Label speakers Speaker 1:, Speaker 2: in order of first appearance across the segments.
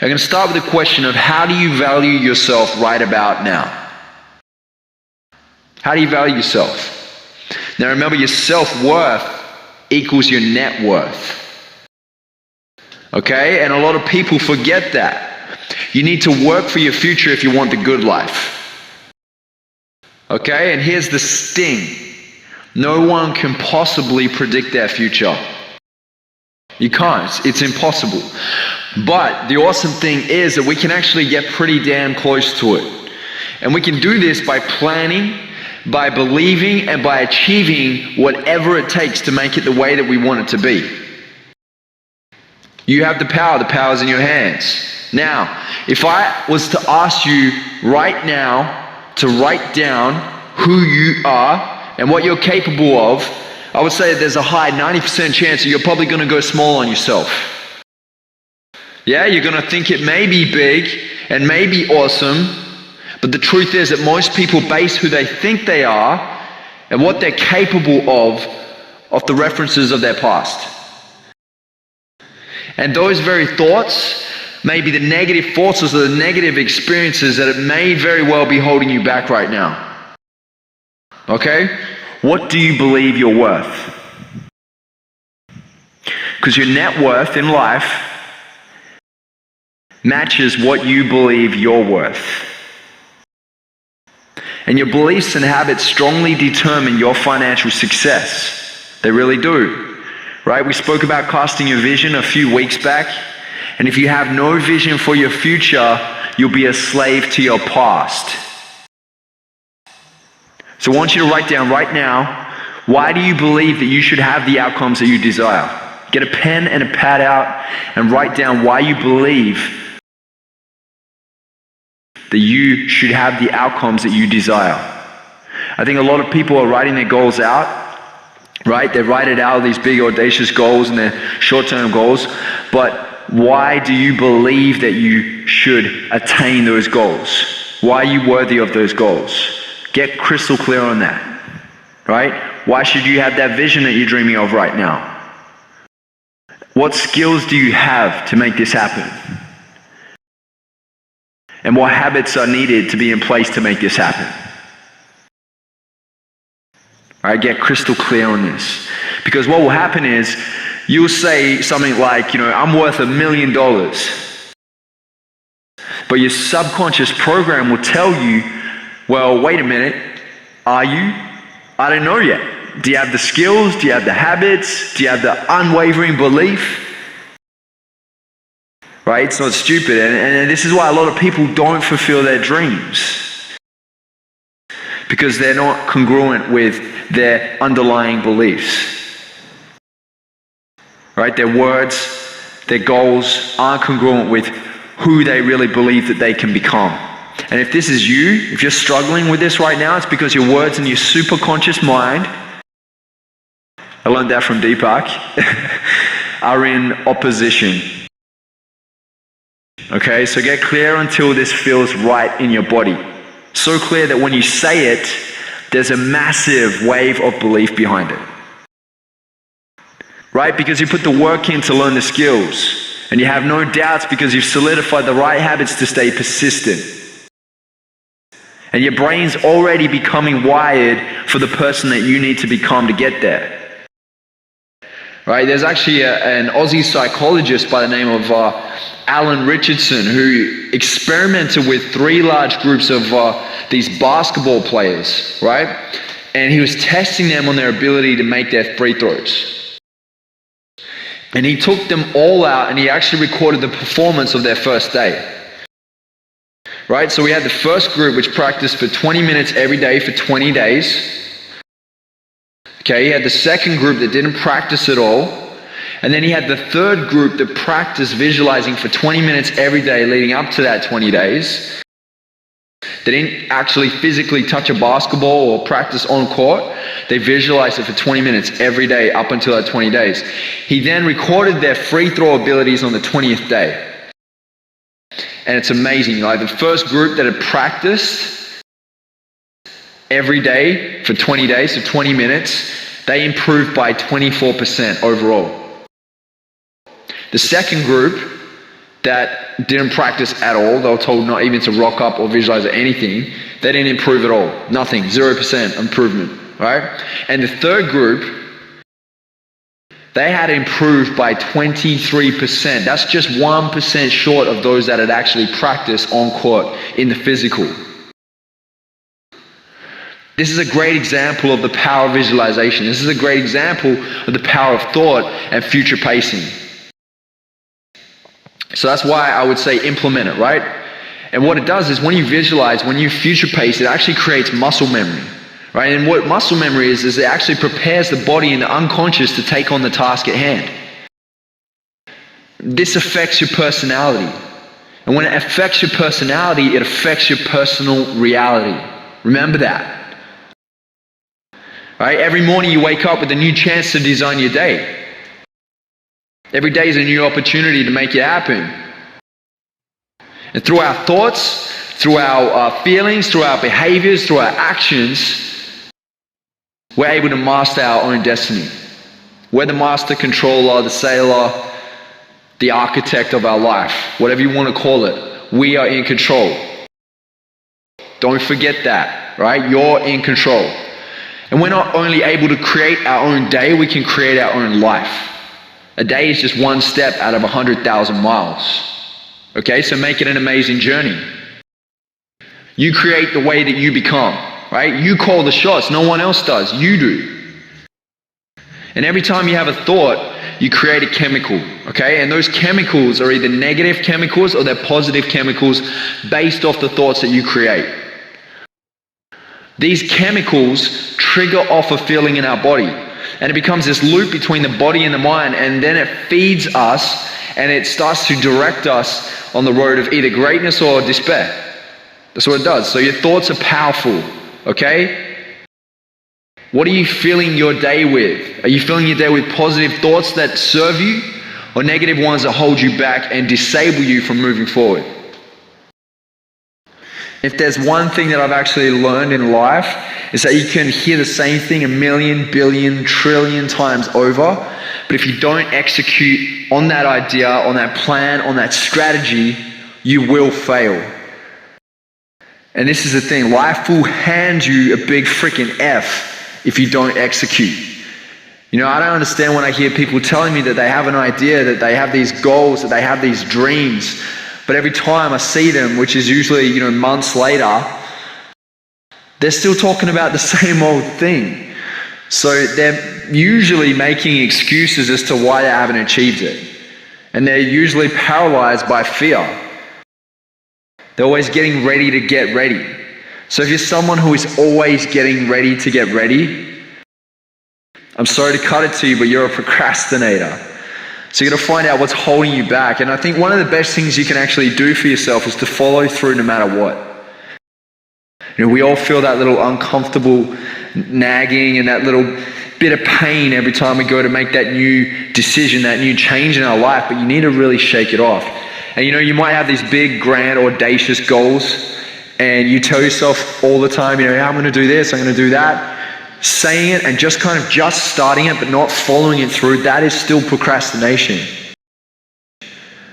Speaker 1: I'm going to start with the question of how do you value yourself right about now? How do you value yourself? Now remember, your self-worth equals your net worth. Okay? And a lot of people forget that. You need to work for your future if you want the good life. Okay? And here's the sting. No one can possibly predict their future. You can't. It's impossible. But the awesome thing is that we can actually get pretty damn close to it. And we can do this by planning, by believing, and by achieving whatever it takes to make it the way that we want it to be. You have the power's in your hands. Now, if I was to ask you right now to write down who you are and what you're capable of, I would say that there's a high 90% chance that you're probably going to go small on yourself. Yeah, you're going to think it may be big and may be awesome, but the truth is that most people base who they think they are and what they're capable of the references of their past. And those very thoughts may be the negative forces or the negative experiences that it may very well be holding you back right now. Okay? What do you believe you're worth? Because your net worth in life matches what you believe you're worth. And your beliefs and habits strongly determine your financial success. They really do. Right? We spoke about casting your vision a few weeks back. And if you have no vision for your future, you'll be a slave to your past. So I want you to write down right now, why do you believe that you should have the outcomes that you desire? Get a pen and a pad out and write down why you believe that you should have the outcomes that you desire. I think a lot of people are writing their goals out, right? They write it out, these big audacious goals and their short-term goals, but why do you believe that you should attain those goals? Why are you worthy of those goals? Get crystal clear on that, right? Why should you have that vision that you're dreaming of right now? What skills do you have to make this happen? And what habits are needed to be in place to make this happen? All right, get crystal clear on this. Because what will happen is, you'll say something like, I'm worth $1 million. But your subconscious program will tell you, well, wait a minute, are you? I don't know yet. Do you have the skills? Do you have the habits? Do you have the unwavering belief? Right? It's not stupid. And this is why a lot of people don't fulfill their dreams. Because they're not congruent with their underlying beliefs. Right? Their words, their goals aren't congruent with who they really believe that they can become. And if this is you, if you're struggling with this right now, it's because your words in your superconscious mind, I learned that from Deepak, are in opposition. Okay, so get clear until this feels right in your body. So clear that when you say it, there's a massive wave of belief behind it. Right? Because you put the work in to learn the skills. And you have no doubts because you've solidified the right habits to stay persistent. And your brain's already becoming wired for the person that you need to become to get there. Right? There's actually an Aussie psychologist by the name of Alan Richardson who experimented with 3 large groups of these basketball players, right? And he was testing them on their ability to make their free throws. And he took them all out and he actually recorded the performance of their first day. Right? So we had the first group which practiced for 20 minutes every day for 20 days. Okay, he had the second group that didn't practice at all. And then he had the third group that practiced visualizing for 20 minutes every day leading up to that 20 days. They didn't actually physically touch a basketball or practice on court. They visualized it for 20 minutes every day up until that 20 days. He then recorded their free throw abilities on the 20th day. And it's amazing. Like the first group that had practiced every day for 20 days, so 20 minutes, they improved by 24% overall. The second group that didn't practice at all, they were told not even to rock up or visualize anything, they didn't improve at all. Nothing, 0% improvement, right? And the third group, they had improved by 23%. That's just 1% short of those that had actually practiced on court in the physical. This is a great example of the power of visualization. This is a great example of the power of thought and future pacing. So that's why I would say implement it, right? And what it does is when you visualize, when you future pace, it actually creates muscle memory, right? And what muscle memory is it actually prepares the body and the unconscious to take on the task at hand. This affects your personality. And when it affects your personality, it affects your personal reality. Remember that. Right? Every morning you wake up with a new chance to design your day. Every day is a new opportunity to make it happen. And through our thoughts, through our feelings, through our behaviors, through our actions, we're able to master our own destiny. We're the master controller, the sailor, the architect of our life. Whatever you want to call it. We are in control. Don't forget that, right? You're in control. And we're not only able to create our own day, we can create our own life. A day is just one step out of 100,000 miles. Okay, so make it an amazing journey. You create the way that you become, right? You call the shots, no one else does, you do. And every time you have a thought, you create a chemical, okay? And those chemicals are either negative chemicals or they're positive chemicals based off the thoughts that you create. These chemicals trigger off a feeling in our body. And it becomes this loop between the body and the mind, and then it feeds us and it starts to direct us on the road of either greatness or despair. That's what it does. So your thoughts are powerful, okay? What are you filling your day with? Are you filling your day with positive thoughts that serve you, or negative ones that hold you back and disable you from moving forward? If there's one thing that I've actually learned in life, is that you can hear the same thing a million, billion, trillion times over, but if you don't execute on that idea, on that plan, on that strategy, you will fail. And this is the thing, life will hand you a big freaking F if you don't execute. You know, I don't understand when I hear people telling me that they have an idea, that they have these goals, that they have these dreams, but every time I see them, which is usually, months later, they're still talking about the same old thing. So they're usually making excuses as to why they haven't achieved it. And they're usually paralyzed by fear. They're always getting ready to get ready. So if you're someone who is always getting ready to get ready, I'm sorry to cut it to you, but you're a procrastinator. So you got to find out what's holding you back. And I think one of the best things you can actually do for yourself is to follow through no matter what. We all feel that little uncomfortable nagging and that little bit of pain every time we go to make that new decision, that new change in our life, but you need to really shake it off. And you might have these big, grand, audacious goals, and you tell yourself all the time, I'm going to do this, I'm going to do that. Saying it and just starting it but not following it through, that is still procrastination.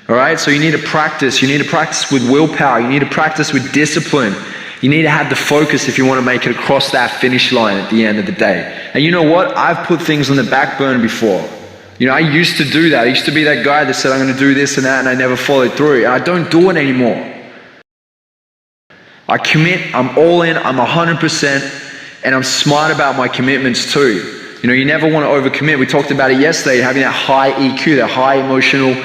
Speaker 1: All right, so you need to practice. You need to practice with willpower. You need to practice with discipline. You need to have the focus if you want to make it across that finish line at the end of the day. And you know what? I've put things on the back burner before. I used to do that. I used to be that guy that said, I'm going to do this and that, and I never followed through. And I don't do it anymore. I commit, I'm all in, I'm 100%, and I'm smart about my commitments too. You never want to overcommit. We talked about it yesterday, having that high EQ, that high emotional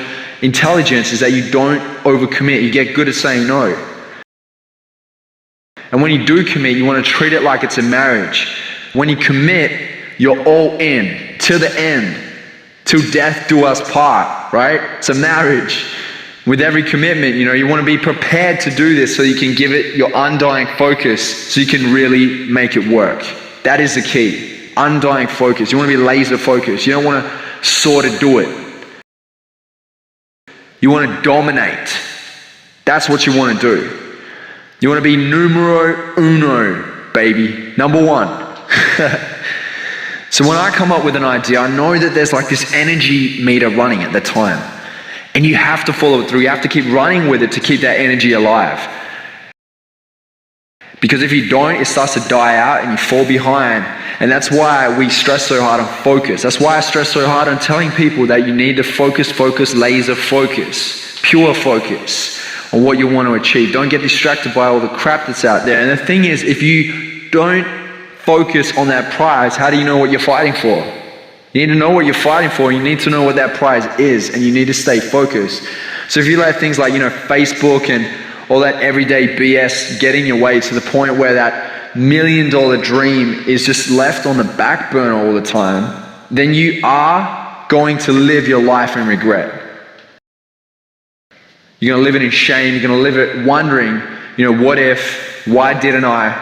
Speaker 1: intelligence, is that you don't overcommit. You get good at saying no. And when you do commit, you want to treat it like it's a marriage. When you commit, you're all in, to the end, till death do us part, right? It's a marriage. With every commitment, you want to be prepared to do this so you can give it your undying focus so you can really make it work. That is the key, undying focus. You want to be laser focused. You don't want to sort of do it. You want to dominate. That's what you want to do. You want to be numero uno, baby. Number one. So when I come up with an idea, I know that there's like this energy meter running at the time. And you have to follow it through. You have to keep running with it to keep that energy alive. Because if you don't, it starts to die out and you fall behind. And that's why we stress so hard on focus. That's why I stress so hard on telling people that you need to focus, laser focus, pure focus on what you want to achieve. Don't get distracted by all the crap that's out there. And the thing is, if you don't focus on that prize, how do you know what you're fighting for? You need to know what you're fighting for. You need to know what that prize is, and you need to stay focused. So if you let things like, Facebook and all that everyday BS get in your way to the point where that $1 million dream is just left on the back burner all the time, then you are going to live your life in regret. You're going to live it in shame. You're going to live it wondering, what if, why didn't I,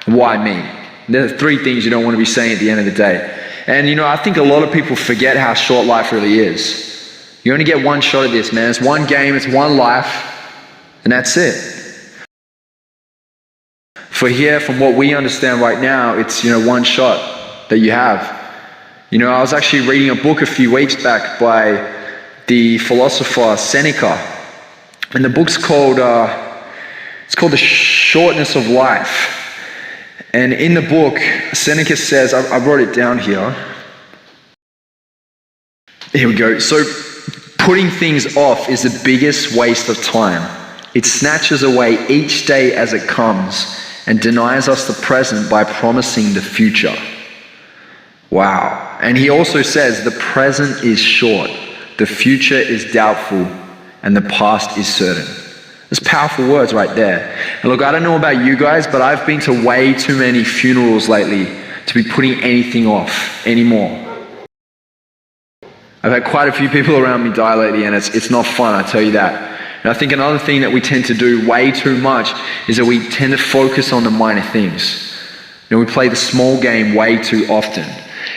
Speaker 1: why me? There are 3 things you don't want to be saying at the end of the day. And I think a lot of people forget how short life really is. You only get one shot at this, man. It's one game, it's one life, and that's it. From what we understand right now, it's one shot that you have. I was actually reading a book a few weeks back by the philosopher Seneca, and the book's called The Shortness of Life. And in the book, Seneca says, I wrote it down here. Here we go. So, putting things off is the biggest waste of time. It snatches away each day as it comes and denies us the present by promising the future. Wow. And he also says, the present is short, the future is doubtful, and the past is certain. There's powerful words right there. And look, I don't know about you guys, but I've been to way too many funerals lately to be putting anything off anymore. I've had quite a few people around me die lately, and it's not fun, I tell you that. And I think another thing that we tend to do way too much is that we tend to focus on the minor things. We play the small game way too often.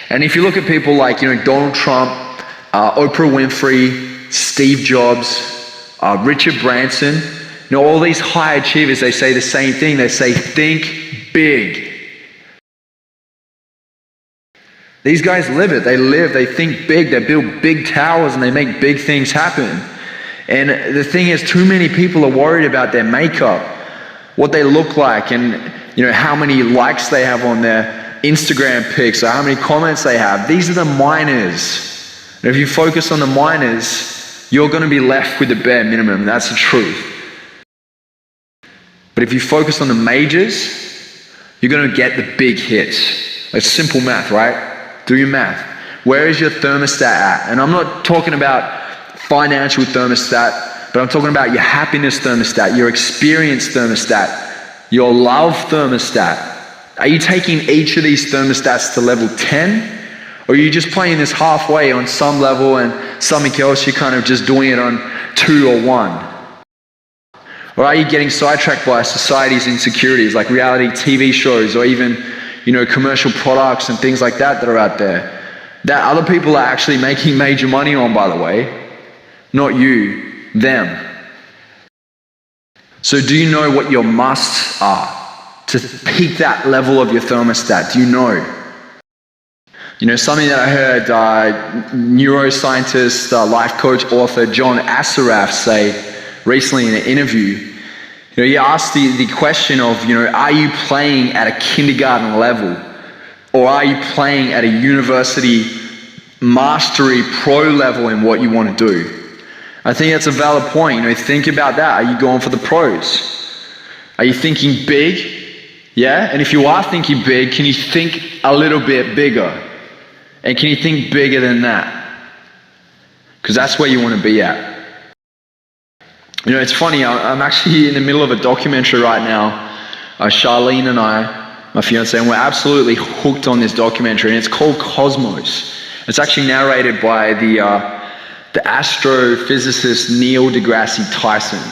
Speaker 1: And if you look at people like, Donald Trump, Oprah Winfrey, Steve Jobs, Richard Branson, all these high achievers, they say the same thing. They say, think big. These guys live it. They think big. They build big towers and they make big things happen. And the thing is, too many people are worried about their makeup, what they look like, and how many likes they have on their Instagram pics or how many comments they have. These are the minors. And if you focus on the minors, you're going to be left with the bare minimum. That's the truth. But if you focus on the majors, you're going to get the big hits. It's simple math, right? Do your math. Where is your thermostat at? And I'm not talking about financial thermostat, but I'm talking about your happiness thermostat, your experience thermostat, your love thermostat. Are you taking each of these thermostats to level 10? Or are you just playing this halfway on some level and something else you're kind of just doing it on 2 or 1? Or are you getting sidetracked by society's insecurities like reality TV shows or even, commercial products and things like that are out there that other people are actually making major money on, by the way? Not you, them. So do you know what your musts are to peak that level of your thermostat? Do you know? Something that I heard neuroscientist, life coach, author John Assaraf say recently in an interview. He asked the question of, are you playing at a kindergarten level? Or are you playing at a university mastery pro level in what you want to do? I think that's a valid point. Think about that. Are you going for the pros? Are you thinking big? Yeah? And if you are thinking big, can you think a little bit bigger? And can you think bigger than that? Because that's where you want to be at. It's funny, I'm actually in the middle of a documentary right now. Charlene and I, my fiance, and we're absolutely hooked on this documentary, and it's called Cosmos. It's actually narrated by the astrophysicist Neil deGrasse Tyson.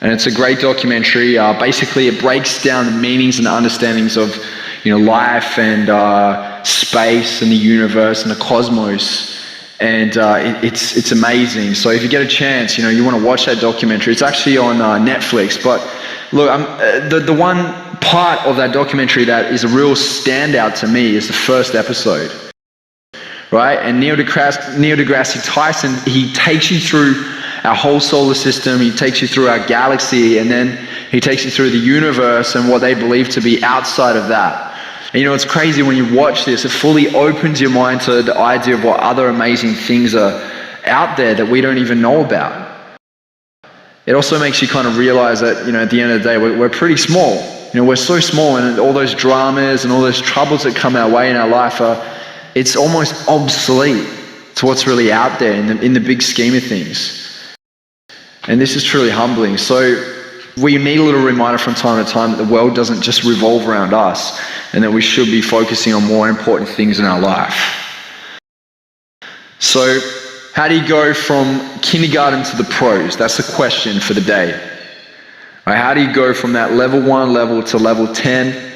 Speaker 1: And it's a great documentary. Basically, it breaks down the meanings and the understandings of life and space and the universe and the cosmos. And it's amazing. So if you get a chance, you want to watch that documentary. It's actually on Netflix. But look, the one part of that documentary that is a real standout to me is the first episode, right? And Neil deGrasse Tyson, he takes you through our whole solar system, he takes you through our galaxy, and then he takes you through the universe and what they believe to be outside of that. And it's crazy when you watch this, it fully opens your mind to the idea of what other amazing things are out there that we don't even know about. It also makes you kind of realize that, at the end of the day, we're pretty small. We're so small, and all those dramas and all those troubles that come our way in our life it's almost obsolete to what's really out there in the big scheme of things. And this is truly humbling. So we need a little reminder from time to time that the world doesn't just revolve around us, and that we should be focusing on more important things in our life. So how do you go from kindergarten to the pros? That's the question for the day. Right, how do you go from that level 1 level to level 10?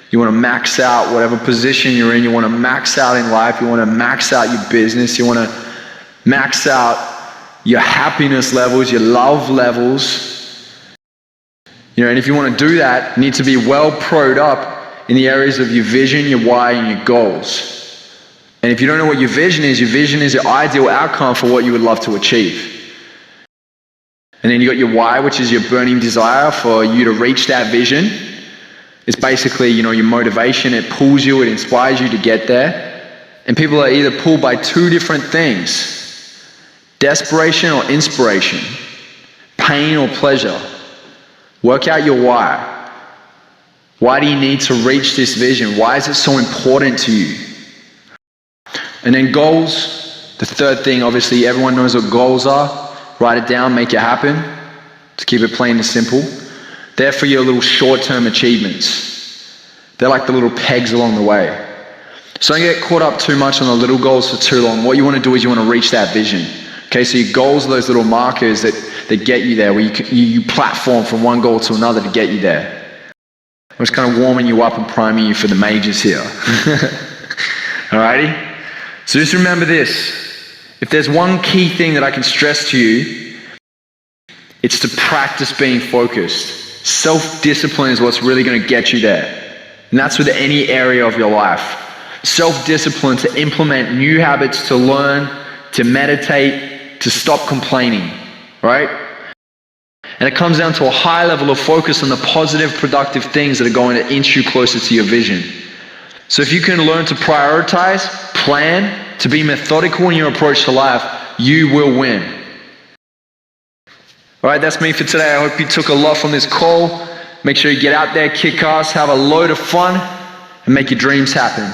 Speaker 1: You want to max out whatever position you're in. You want to max out in life. You want to max out your business. You want to max out your happiness levels, your love levels. And if you want to do that, you need to be well pro'd up in the areas of your vision, your why, and your goals. And if you don't know what your vision is your ideal outcome for what you would love to achieve. And then you got your why, which is your burning desire for you to reach that vision. It's basically, your motivation. It pulls you, it inspires you to get there. And people are either pulled by two different things: desperation or inspiration, pain or pleasure. Work out your why. Why do you need to reach this vision? Why is it so important to you? And then goals, the third thing, obviously everyone knows what goals are. Write it down, make it happen. To keep it plain and simple. They're for your little short-term achievements. They're like the little pegs along the way. So don't get caught up too much on the little goals for too long. What you want to do is you want to reach that vision. Okay, so your goals are those little markers that get you there, where you platform from one goal to another to get you there. I'm just kind of warming you up and priming you for the majors here. Alrighty? So just remember this. If there's one key thing that I can stress to you, it's to practice being focused. Self-discipline is what's really going to get you there. And that's with any area of your life. Self-discipline to implement new habits, to learn, to meditate, to stop complaining, right? And it comes down to a high level of focus on the positive, productive things that are going to inch you closer to your vision. So if you can learn to prioritize, plan, to be methodical in your approach to life, you will win. Alright, that's me for today. I hope you took a lot from this call. Make sure you get out there, kick ass, have a load of fun, and make your dreams happen.